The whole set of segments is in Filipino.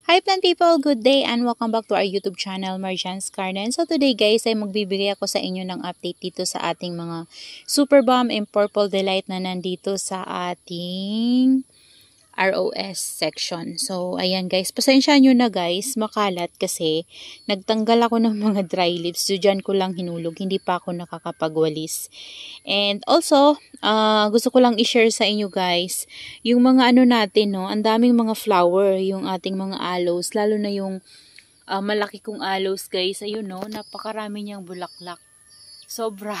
Hi plant people, good day and welcome back to our YouTube channel, Marjan's Garden. So today guys ay magbibigay ako sa inyo ng update dito sa ating mga Super Bomb and Purple Delight na nandito sa ating ROS section. So ayan guys, pasensya nyo na guys, makalat kasi nagtanggal ako ng mga dry leaves. So dyan ko lang hinulog, hindi pa ako nakakapagwalis. And also, gusto ko lang i-share sa inyo guys, yung mga ano natin, no, ang daming mga flower, yung ating mga aloes, lalo na yung malaki kong aloes guys, ayun no, napakarami niyang bulaklak. Sobra.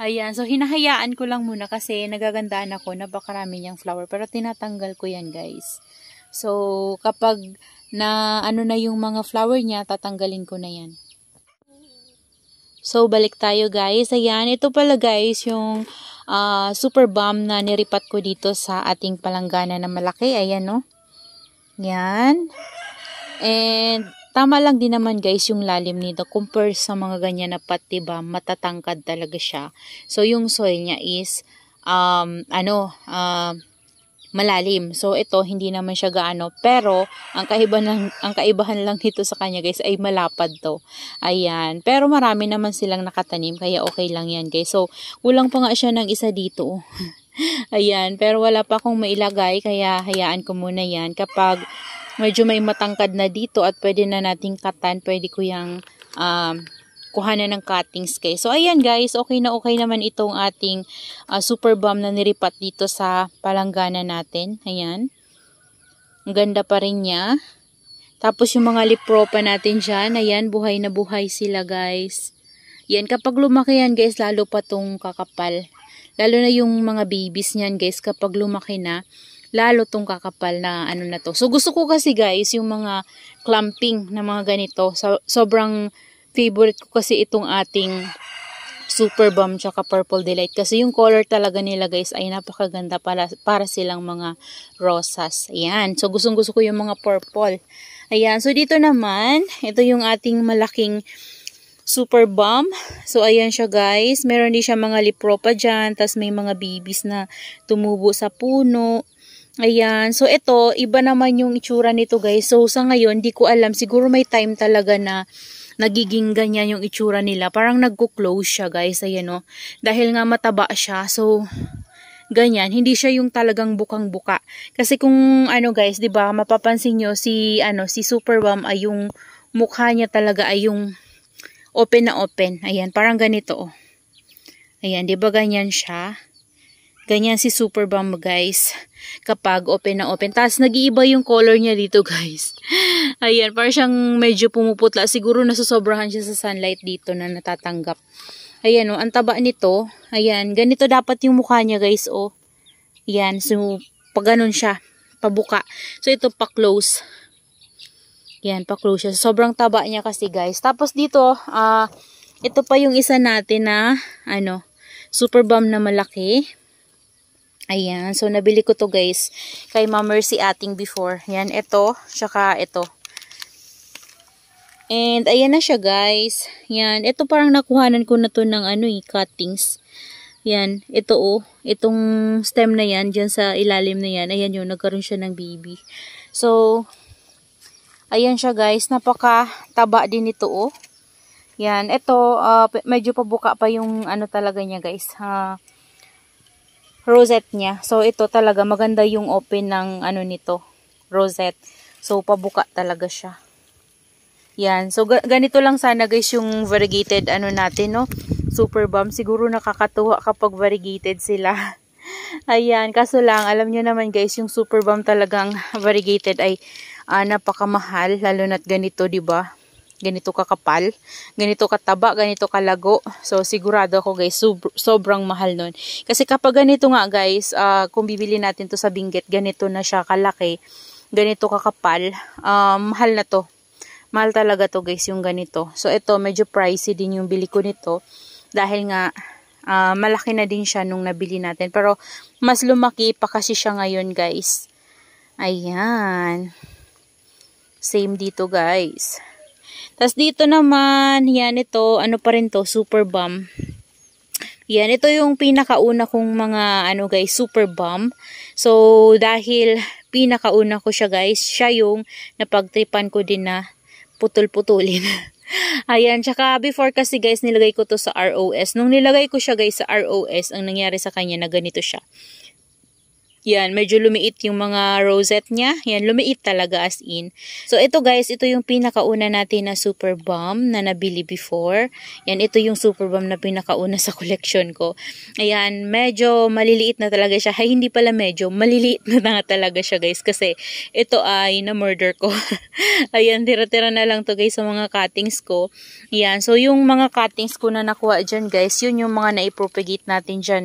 Ayan, so hinahayaan ko lang muna kasi nagagandaan ako, napakarami niyang flower, pero tinatanggal ko yan guys. So, kapag na ano na yung mga flower niya, tatanggalin ko na yan. So, balik tayo guys. Ayan, ito pala guys yung Super Bomb na niripat ko dito sa ating palanggana na malaki. Ayan no. Yan. And tama lang din naman guys yung lalim nito compare sa mga ganyan na pot, diba? Matatangkad talaga siya. So yung soil niya is malalim. So ito hindi naman siya gaano, pero ang kaibahan lang nito sa kanya guys ay malapad to. Ayan. Pero marami naman silang nakatanim kaya okay lang yan guys. So kulang pa nga siya ng isa dito. Ayan, pero wala pa akong mailagay kaya hayaan ko muna yan. Kapag medyo may matangkad na dito at pwede na nating katan, pwede ko yung kuhanan ng cuttings guys. So ayan guys, okay naman itong ating Super Bomb na niripat dito sa palanggana natin. Ayan. Ang ganda pa rin niya. Tapos yung mga lipropa natin dyan, ayan, buhay na buhay sila guys. Yan, kapag lumaki yan guys, lalo pa tong kakapal. Lalo na yung mga babies niyan guys, kapag lumaki na, lalo tong kakapal na ano na to. So gusto ko kasi guys yung mga clumping na mga ganito. So, sobrang favorite ko kasi itong ating Super Bomb tsaka Purple Delight. Kasi yung color talaga nila guys ay napakaganda para silang mga rosas. Ayan. So gustong gusto ko yung mga purple. Ayan. So dito naman, ito yung ating malaking Super Bomb. So, ayan siya guys. Meron din siya mga lipropa dyan. Tapos may mga babies na tumubo sa puno. Ayan. So, ito, iba naman yung itsura nito guys. So, sa ngayon, di ko alam. Siguro may time talaga na nagiging ganyan yung itsura nila. Parang nagko-close siya guys. Ayan o. Dahil nga mataba siya. So, ganyan. Hindi siya yung talagang bukang-buka. Kasi kung ano guys, di ba mapapansin nyo si Super Bomb ay yung mukha niya talaga ay yung open na open. Ayan, parang ganito oh. Ayan, di ba ganyan siya? Ganyan si Super Bomb guys. Kapag open na open. Tapos nag-iiba yung color niya dito guys. Ayan, parang siyang medyo pumuputla. Siguro nasusobrahan siya sa sunlight dito na natatanggap. Ayan oh, ang taba nito. Ayan, ganito dapat yung mukha niya guys oh. Ayan, so pag ganun siya, pabuka. So ito pa close. Yan, pa-close siya. Sobrang taba niya kasi guys. Tapos dito, ito pa yung isa natin na, Super Bomb na malaki. Ayan. So, nabili ko to guys. Kay Ma'am Mercy ating before. Yan, ito. Tsaka ito. And, ayan na siya guys. Yan. Ito parang nakuhanan ko na to ng cuttings. Yan. Ito oh. Itong stem na yan. Dyan sa ilalim na yan. Ayan yun. Nagkaroon siya ng baby. So, ayan siya guys, napaka-taba din ito oh. Yan, ito medyo pabuka pa yung talaga niya guys, rosette niya. So ito talaga maganda yung open ng nito, rosette. So pabuka talaga siya. Yan, so ganito lang sana guys yung variegated natin no, Super Bomb. Siguro nakakatuwa kapag variegated sila. Ayan, kaso lang alam niyo naman guys, yung Super Bomb talagang variegated ay napakamahal, lalo na't ganito, 'di ba? Ganito kakapal, ganito kataba, ganito kalago. So sigurado ako guys, sobrang mahal nun. Kasi kapag ganito nga guys, kung bibili natin to sa Benguet, ganito na siya kalaki, ganito kakapal, mahal na to. Mahal talaga to guys yung ganito. So ito medyo pricey din yung bili ko nito dahil nga malaki na din siya nung nabili natin. Pero mas lumaki pa kasi siya ngayon guys. Ayan. Same dito guys. Tapos dito naman, yan ito, pa rin to, Super Bomb. Yan, ito yung pinakauna kong mga, guys, Super Bomb. So, dahil pinakauna ko siya guys, siya yung napagtripan ko din na putol-putulin. Ayan, tsaka before kasi guys, nilagay ko to sa ROS. Nung nilagay ko siya guys sa ROS, ang nangyari sa kanya na ganito siya. Yan, medyo lumiit yung mga rosette niya. Yan, lumiit talaga as in. So, ito guys, ito yung pinakauna natin na super bomb na nabili before. Yan, ito yung super bomb na pinakauna sa collection ko. Ayan, medyo maliliit na talaga siya. Ay, hindi pala medyo, maliliit na talaga siya guys. Kasi, ito ay na-murder ko. Ayan, tira-tira na lang to guys sa mga cuttings ko. Yan, so yung mga cuttings ko na nakuha dyan guys, yun yung mga na-propagate natin dyan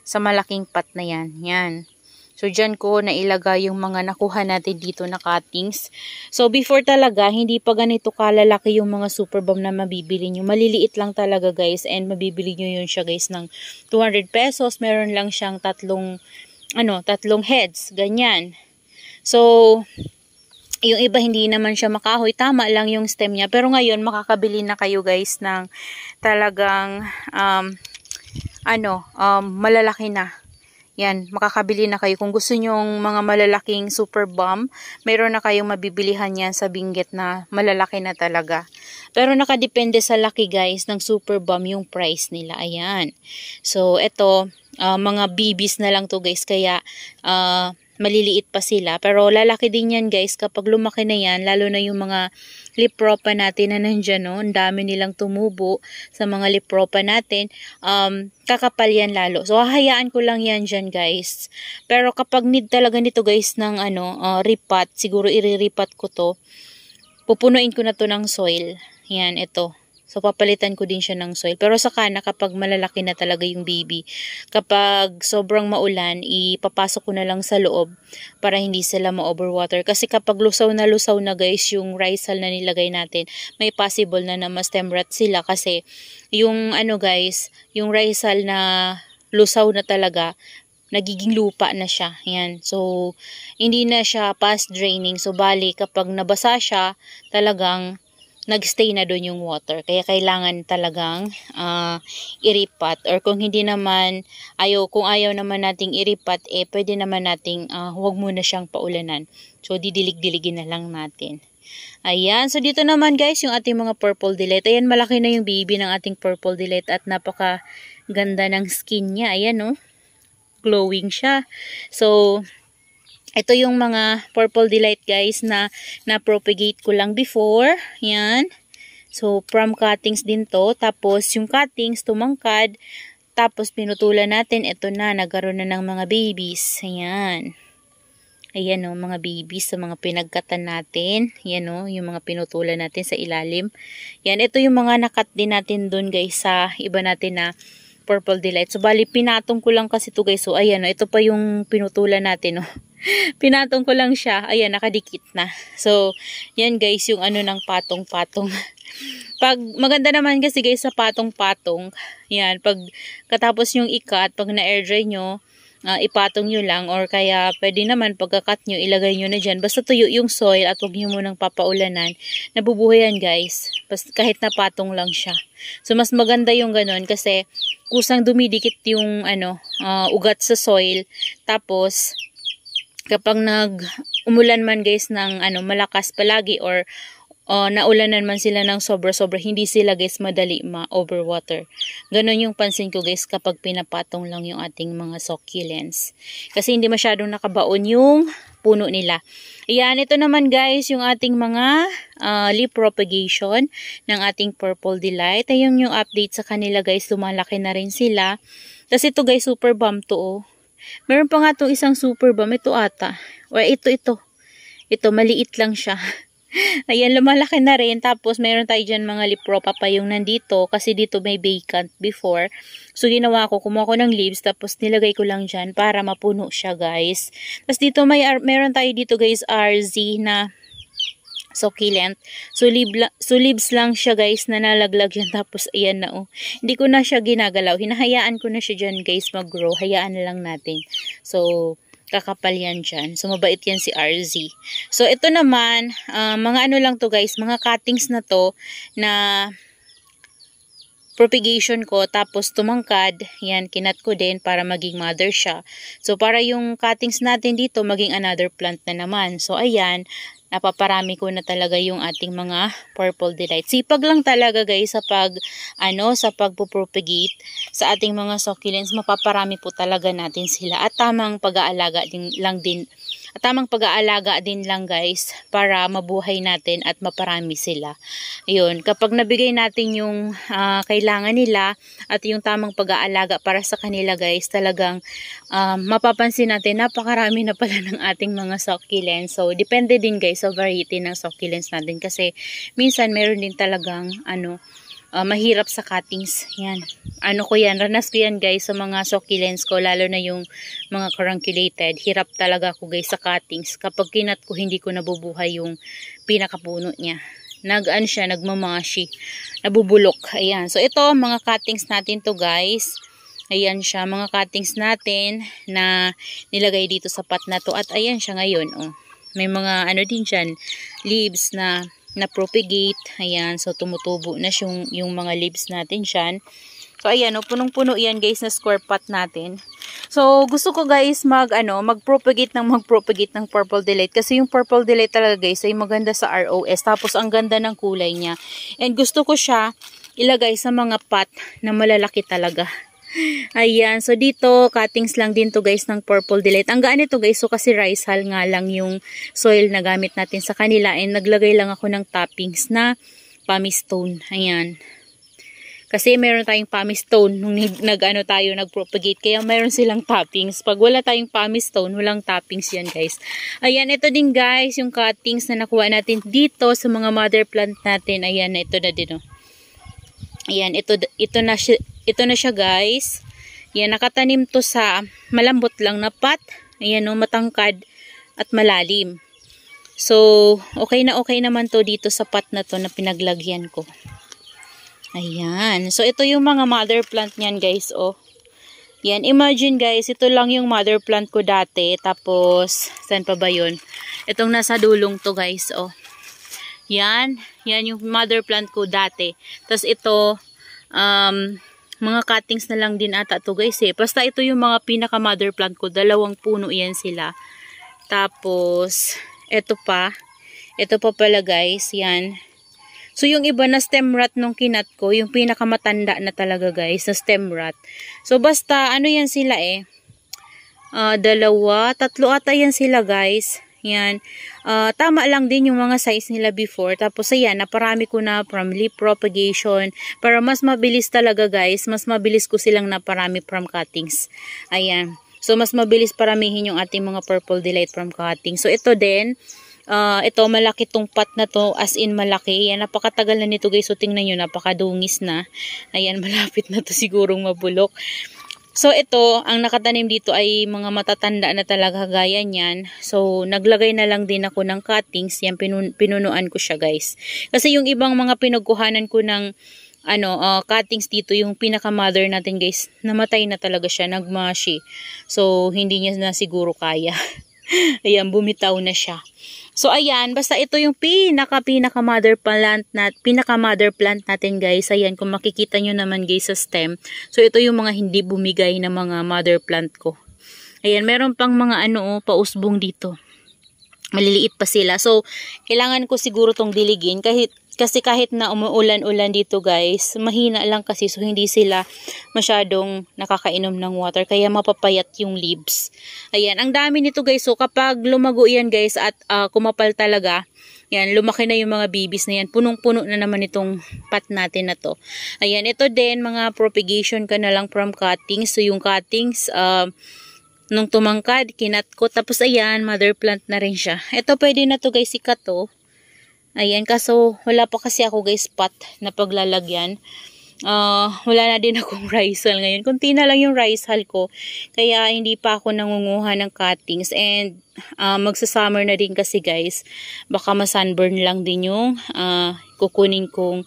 sa malaking pot na yan. Yan. So, dyan ko nailagay yung mga nakuha natin dito na cuttings. So, before talaga, hindi pa ganito kalalaki yung mga super bomb na mabibili nyo. Maliliit lang talaga guys. And mabibili nyo yun siya guys ng 200 pesos. Meron lang siyang tatlong heads. Ganyan. So, yung iba hindi naman siya makahoy. Tama lang yung stem niya. Pero ngayon, makakabili na kayo guys ng talagang, malalaki na. Yan, makakabili na kayo. Kung gusto nyong mga malalaking super bomb, mayroon na kayong mabibilihan yan sa Benguet na malalaki na talaga. Pero nakadepende sa laki guys ng super bomb yung price nila. Ayan. So, ito, mga BBs na lang to guys. Kaya, maliliit pa sila. Pero lalaki din yan guys kapag lumaki na yan. Lalo na yung mga lipropa natin na nandyan. No? Ang dami nilang tumubo sa mga lipropa natin. Kakapal yan lalo. So hahayaan ko lang yan dyan guys. Pero kapag need talaga nito guys ng ripat. Siguro iriripat ko to. Pupunuin ko na to ng soil. Yan ito. So, papalitan ko din siya ng soil. Pero saka na kapag malalaki na talaga yung baby. Kapag sobrang maulan, ipapasok ko na lang sa loob para hindi sila ma-overwater. Kasi kapag lusaw na guys yung risal na nilagay natin, may possible na ma-stem rot sila. Kasi yung guys, yung risal na lusaw na talaga, nagiging lupa na siya. Yan. So, hindi na siya fast draining. So, bali kapag nabasa siya, talagang nagstay na doon yung water. Kaya kailangan talagang iripat. Or kung hindi naman, kung ayaw naman nating iripat, pwede naman nating huwag muna siyang paulanan. So, didilig-diligin na lang natin. Ayan. So, dito naman guys, yung ating mga purple delight. Ayan, malaki na yung baby ng ating purple delight at napaka ganda ng skin niya. Ayan, no? Glowing siya. So, ito yung mga purple delight guys na na-propagate ko lang before. Yan. So, from cuttings din to. Tapos, yung cuttings tumangkad. Tapos, pinutulan natin. Ito na, nagkaroon na ng mga babies. Ayan. Ayan o, mga babies sa mga pinagkatan natin. Ayan o, yung mga pinutulan natin sa ilalim. Yan, ito yung mga nakat din natin dun guys sa iba natin na purple delight. So, bali, pinatong ko lang kasi to guys. So, ayan o, ito pa yung pinutulan natin o. Pinatong ko lang siya. Ayan, nakadikit na. So, yan guys, yung ng patong-patong. Pag maganda naman kasi guys sa patong-patong, yan, pag katapos yung ikat, pag na-air dry nyo, ipatong nyo lang or kaya pwede naman pagkakat nyo, ilagay nyo na dyan. Basta tuyo yung soil at huwag nyo munang papaulanan. Nabubuhay yan guys. Kahit napatong lang siya. So, mas maganda yung ganun kasi kusang dumidikit yung ugat sa soil. Tapos, kapag umulan man guys ng malakas palagi or naulanan man sila ng sobra-sobra, hindi sila guys madali ma-overwater. Ganon yung pansin ko guys kapag pinapatong lang yung ating mga succulents. Kasi hindi masyadong nakabaon yung puno nila. Ayan, ito naman guys yung ating mga leaf propagation ng ating purple delight. Ayun yung update sa kanila guys, lumalaki na rin sila. Tapos ito guys, super bomb to oh. Meron pa nga itong isang super bomb. Ito ata. O ito. Ito, maliit lang siya. Ayan, lumalaki na rin. Tapos, meron tayo dyan mga lipropa pa yung nandito. Kasi dito may vacant before. So, ginawa ko, kumuha ko ng leaves. Tapos, nilagay ko lang dyan para mapuno siya, guys. Tapos, dito meron tayo dito, guys, RZ na succulent. So, leaves lang siya guys na nalaglag yan. Tapos, ayan na oh. Hindi ko na siya ginagalaw. Hinahayaan ko na siya dyan guys mag-grow. Hayaan na lang natin. So, kakapal yan dyan. So, mabait yan si RZ. So, ito naman, mga lang to guys. Mga cuttings na to na propagation ko, tapos tumangkad, yan, kinat ko din para maging mother siya. So, para yung cuttings natin dito, maging another plant na naman. So, ayan, napaparami ko na talaga yung ating mga Purple Delight. Sipag lang talaga guys sa pagpupropagate sa ating mga succulents, mapaparami po talaga natin sila. At tamang pag-aalaga din lang guys para mabuhay natin at maparami sila. Ayun, kapag nabigay natin yung kailangan nila at yung tamang pag-aalaga para sa kanila guys, talagang mapapansin natin napakarami na pala ng ating mga succulents. So, depende din guys sa variety ng succulents natin kasi minsan meron din talagang mahirap sa cuttings. Yan. Ranas ko yan guys sa mga succulents ko, lalo na yung mga carunculated. Hirap talaga ako guys sa cuttings. Kapag kinat ko, hindi ko nabubuhay yung pinakapuno niya. Nagmamashi. Nabubulok. Ayan. So, ito, mga cuttings natin to guys. Ayan siya, mga cuttings natin na nilagay dito sa pot na to. At ayan siya ngayon. Oh. May mga din dyan, leaves na propagate. Ayan, so tumutubo na yung mga leaves natin dyan. So ayan, punong-puno yan guys na square pot natin. So gusto ko guys mag-propagate ng Purple Delight kasi yung Purple Delight talaga guys ay maganda sa ROS. Tapos ang ganda ng kulay niya. And gusto ko siya ilagay sa mga pot na malalaki talaga. Ayan, so dito cuttings lang din to guys ng Purple Delight. Ang gaan nito guys, so kasi rice hull nga lang yung soil na gamit natin sa kanila, and naglagay lang ako ng toppings na pumice stone. Ayan. Kasi meron tayong pumice stone nung nag-propagate, kaya meron silang toppings. Pag wala tayong pumice stone, walang toppings yan guys. Ayan, ito din guys yung cuttings na nakuha natin dito sa mga mother plant natin. Ayan, ito na din oh. Ayan, ito na siya guys. Yan, nakatanim to sa malambot lang na pot. Ayan o, matangkad at malalim. So, okay naman to dito sa pot na to na pinaglagyan ko. Ayan. So, ito yung mga mother plant niyan guys o. Yan, imagine guys, ito lang yung mother plant ko dati. Tapos, saan pa ba yun? Itong nasa dulong to guys o. Yan yung mother plant ko dati. Tapos ito, mga cuttings na lang din ata to guys eh. Basta ito yung mga pinaka mother plant ko. 2 puno yan sila. Tapos, ito pa pala guys, yan. So, yung iba na stem rot nung kinat ko, yung pinakamatanda na talaga guys, na stem rot. So, basta, yan sila eh. 2, 3 ata yan sila guys. Yan. Tama lang din yung mga size nila before. Tapos ayan, naparami ko na from leaf propagation. Para mas mabilis talaga guys. Mas mabilis ko silang naparami from cuttings. Ayan. So mas mabilis paramihin yung ating mga Purple Delight from cuttings. So ito din. Ito malaki tong pot na to. As in malaki. Ayan, napakatagal na nito guys. So tingnan nyo, napakadungis na. Ayan, malapit na to sigurong mabulok. So, ito, ang nakatanim dito ay mga matatanda na talaga gaya niyan. So, naglagay na lang din ako ng cuttings. Yan, pinunuan ko siya, guys. Kasi yung ibang mga pinagkuhanan ko ng cuttings dito, yung pinaka-mother natin, guys, namatay na talaga siya, nagmashi. So, hindi niya na siguro kaya. Ayan, bumitaw na siya. So, ayan, basta ito yung pinaka-mother plant natin, guys. Ayan, kung makikita nyo naman, guys, sa stem. So, ito yung mga hindi bumigay na mga mother plant ko. Ayan, meron pang mga pausbong dito. Maliliit pa sila. So, kailangan ko siguro tong diligin kasi kahit na umuulan-ulan dito guys, mahina lang kasi, so hindi sila masyadong nakakainom ng water, kaya mapapayat yung leaves. Ayan, ang dami nito guys. So kapag lumago yan guys at kumapal talaga, yan, lumaki na yung mga babies na yan. Punong-puno na naman itong pot natin na to. Ayan, ito din mga propagation ka na lang from cuttings. So yung cuttings, nung tumangkad, kinat ko. Tapos ayan, mother plant na rin siya. Ito pwede na to guys, sikat to. Ayan, kaso wala pa kasi ako guys pot na paglalagyan. Wala na din akong rice hull ngayon. Kunti na lang yung rice hull ko. Kaya hindi pa ako nangunguha ng cuttings. And magsa-summer na din kasi guys. Baka ma-sunburn lang din yung kukunin kong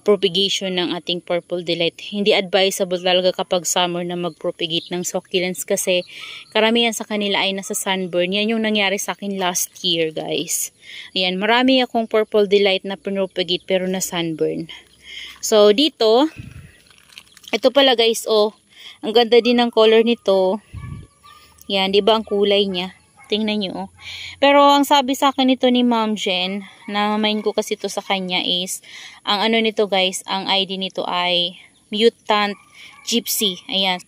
propagation ng ating Purple Delight. Hindi advisable talaga kapag summer na mag-propagate ng succulents kasi karamihan sa kanila ay nasa sunburn. Yan yung nangyari sa akin last year guys. Ayan, marami akong Purple Delight na propagate pero na sunburn. So, dito, ito pala guys, oh, ang ganda din ng color nito. Yan, di ba ang kulay niya? Tingnan nyo, oh. Pero, ang sabi sa akin nito ni Ma'am Jen, na main ko kasi ito sa kanya is, ang ano nito guys, ang ID nito ay Mutant Gypsy. Ayan.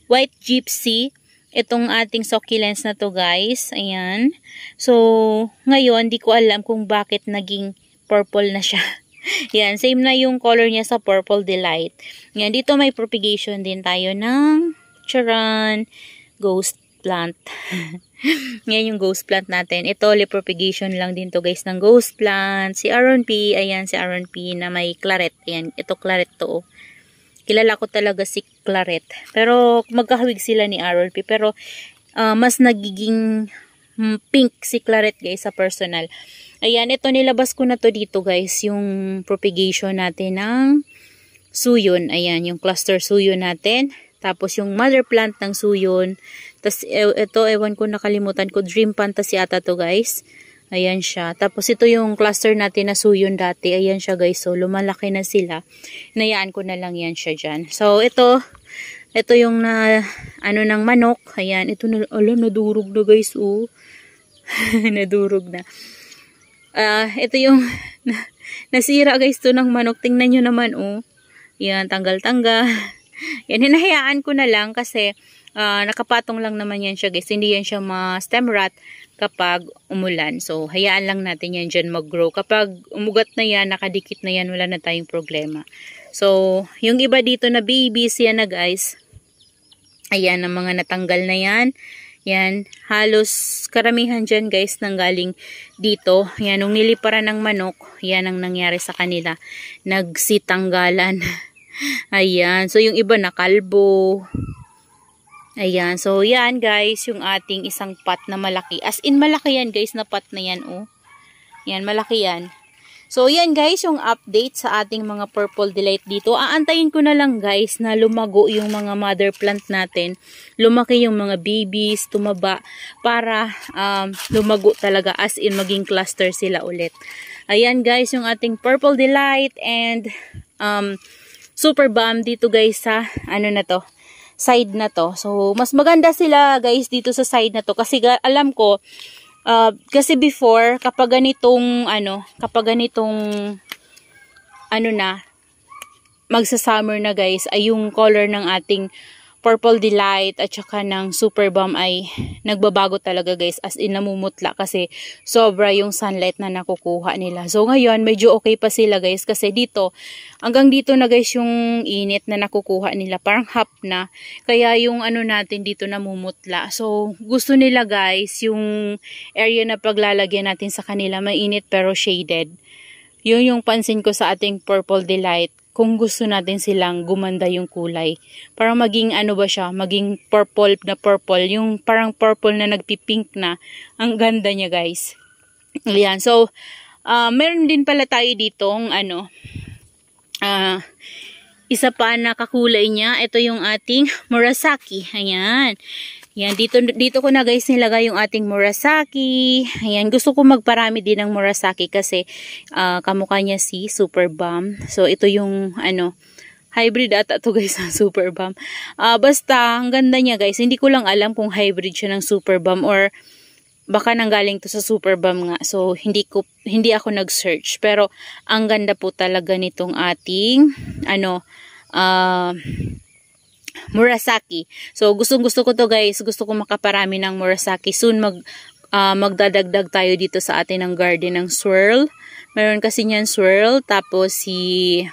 White Gypsy. Itong ating succulents na to guys. Ayan. So, ngayon, di ko alam kung bakit naging purple na siya. Yan, same na yung color niya sa Purple Delight. Yan, dito may propagation din tayo ng charan, ghost plant. Yan yung ghost plant natin. Ito, propagation lang din to guys ng ghost plant. Si Aaron P, ayan si Aaron P na may claret. Ayan, ito claret to. Oh. Kilala ko talaga si claret. Pero magkahawig sila ni Aaron P. Pero mas nagiging pink si claret guys sa personal. Ayan, ito nilabas ko na to dito guys, yung propagation natin ng suyon. Ayan, yung cluster suyon natin. Tapos yung mother plant ng suyon. Tapos ito, ewan ko nakalimutan ko, Dream Fantasy ata to guys. Ayan siya. Tapos ito yung cluster natin na suyon dati. Ayan siya guys, so lumalaki na sila. Hinayaan ko na lang yan siya dyan. So ito yung ano ng manok. Ayan, ito na, nadurog na guys, oh. Nadurog na. Ito yung nasira guys to ng manok. Tingnan nyo naman, oh. Yan, tanggal-tanggal. Yan, hinahayaan ko na lang kasi nakapatong lang naman yan siya guys. Hindi yan siya ma-stem rot kapag umulan. So, hayaan lang natin yan dyan mag-grow. Kapag umugat na yan, nakadikit na yan, wala na tayong problema. So, yung iba dito na babies, yan na guys. Ayan, ang mga natanggal na yan. Yan, halos karamihan dyan guys nanggaling dito. Yan, nung niliparan ng manok, yan ang nangyari sa kanila. Nagsitanggalan. Ayan, so yung iba nakalbo. Ayan, so yan guys, yung ating isang pot na malaki. As in malaki yan guys na pot na yan, oh. Yan, malaki yan. So, yan guys, yung update sa ating mga Purple Delight dito. Aantayin ko na lang guys na lumago yung mga mother plant natin. Lumaki yung mga babies, tumaba, para lumago talaga as in maging cluster sila ulit. Ayan guys, yung ating Purple Delight and Super Bomb dito guys sa, ano na to, side na to. So, mas maganda sila guys dito sa side na to kasi alam ko, kasi before, kapag ganitong magsa-summer na guys, ay yung color ng ating Purple Delight at saka ng Super Bomb ay nagbabago talaga guys, as in namumutla kasi sobra yung sunlight na nakukuha nila. So ngayon, medyo okay pa sila guys kasi dito, hanggang dito na guys yung init na nakukuha nila, parang half na. Kaya yung ano natin dito namumutla. So gusto nila guys, yung area na paglalagyan natin sa kanila, mainit pero shaded. Yun yung pansin ko sa ating Purple Delight. Kung gusto natin silang gumanda yung kulay. Parang maging ano ba siya, maging purple na purple. Yung parang purple na nagpipink na. Ang ganda niya guys. Ayan. So, meron din pala tayo ditong isa pa na kakulay niya. Ito yung ating Murasaki. Ayan. Yan, dito ko na guys nilagay yung ating Murasaki. Ayan, gusto ko magparami din ng Murasaki kasi kamukha niya si Super Bomb. So, ito yung hybrid ata to guys ng Super Bomb. Basta, ang ganda niya guys. Hindi ko lang alam kung hybrid siya ng Super Bomb or baka nanggaling to sa Super Bomb nga. So, hindi ako nag-search. Pero, ang ganda po talaga nitong ating Murasaki. So, gusto ko to guys. Gusto ko makaparami ng Murasaki. Soon, magdadagdag tayo dito sa atin ng garden ng swirl. Meron kasi niyan swirl. Tapos, si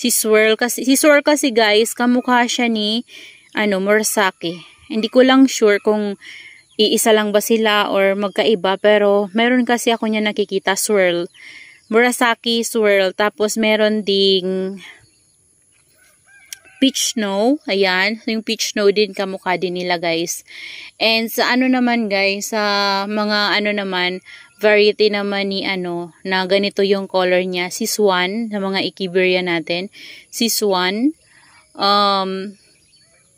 swirl kasi guys, kamukha siya ni Murasaki. Hindi ko lang sure kung iisa lang ba sila or magkaiba, pero meron kasi ako niya nakikita swirl. Murasaki swirl, tapos meron ding peach snow. Ayan, yung peach snow din kamukha din nila guys. And sa naman guys, sa mga variety naman ni na ganito yung color niya, si Swan, sa mga Echeveria natin, si Swan,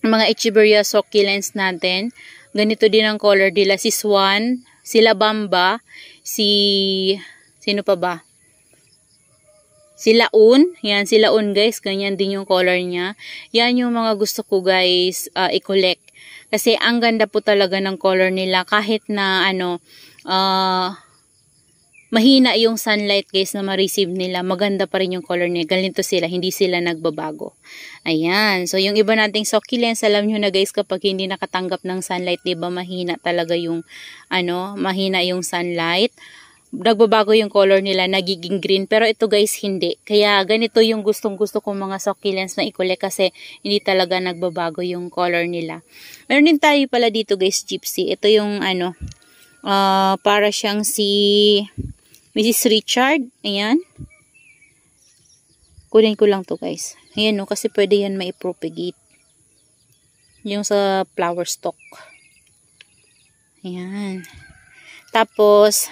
mga Echeveria succulents natin, Ganito din ang color nila. Si Swan, si Labamba, sino pa ba? Si Laun. Yan, si Laun guys. Ganyan din yung color niya. Yan yung mga gusto ko guys i-collect. Kasi ang ganda po talaga ng color nila. Kahit na mahina yung sunlight guys na ma-receive nila. Maganda pa rin yung color niya. Ganito sila. Hindi sila nagbabago. Ayan. So yung iba nating succulents, alam nyo na guys, kapag hindi nakatanggap ng sunlight, diba mahina talaga yung mahina yung sunlight. Nagbabago yung color nila, nagiging green. Pero ito guys, hindi. Kaya ganito yung gustong-gusto kong mga succulents na i-collect kasi hindi talaga nagbabago yung color nila. Meron din tayo pala dito guys, Gypsy. Ito yung para siyang si Mrs. Richard. Ayan. Kunin ko lang to guys. Ayan no, kasi pwede yan maipropagate. Yung sa flower stalk. Ayan. Tapos,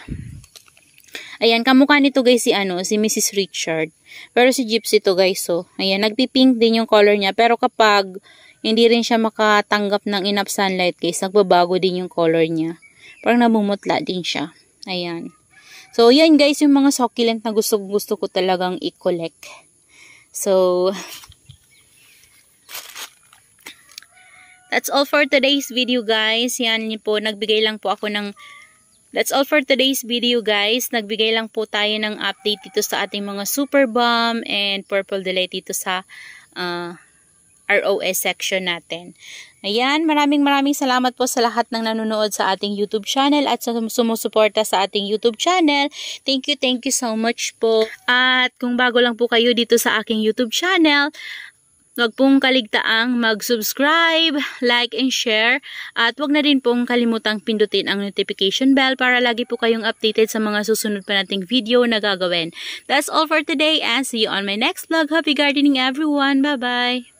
ayan, kamukha nito guys si Mrs. Richard. Pero si Gypsy to guys, so. Ayan, nagpipink din yung color niya. Pero kapag hindi rin siya makatanggap ng enough sunlight guys, nagbabago din yung color niya. Parang namumutla din siya. Ayan. So, yan guys, yung mga succulent na gusto ko talagang i-collect. So, that's all for today's video guys. Yan po, nagbigay lang po ako ng That's all for today's video guys. Nagbigay lang po tayo ng update dito sa ating mga Super Balm and Purple Delight dito sa ROS section natin. Ayan, maraming salamat po sa lahat ng nanonood sa ating YouTube channel at sumusuporta sa ating YouTube channel. Thank you so much po. At kung bago lang po kayo dito sa aking YouTube channel, huwag pong kaligtaang mag-subscribe, like, and share. At huwag na rin pong kalimutang pindutin ang notification bell para lagi po kayong updated sa mga susunod pa nating video na gagawin. That's all for today and see you on my next vlog. Happy gardening everyone! Bye-bye!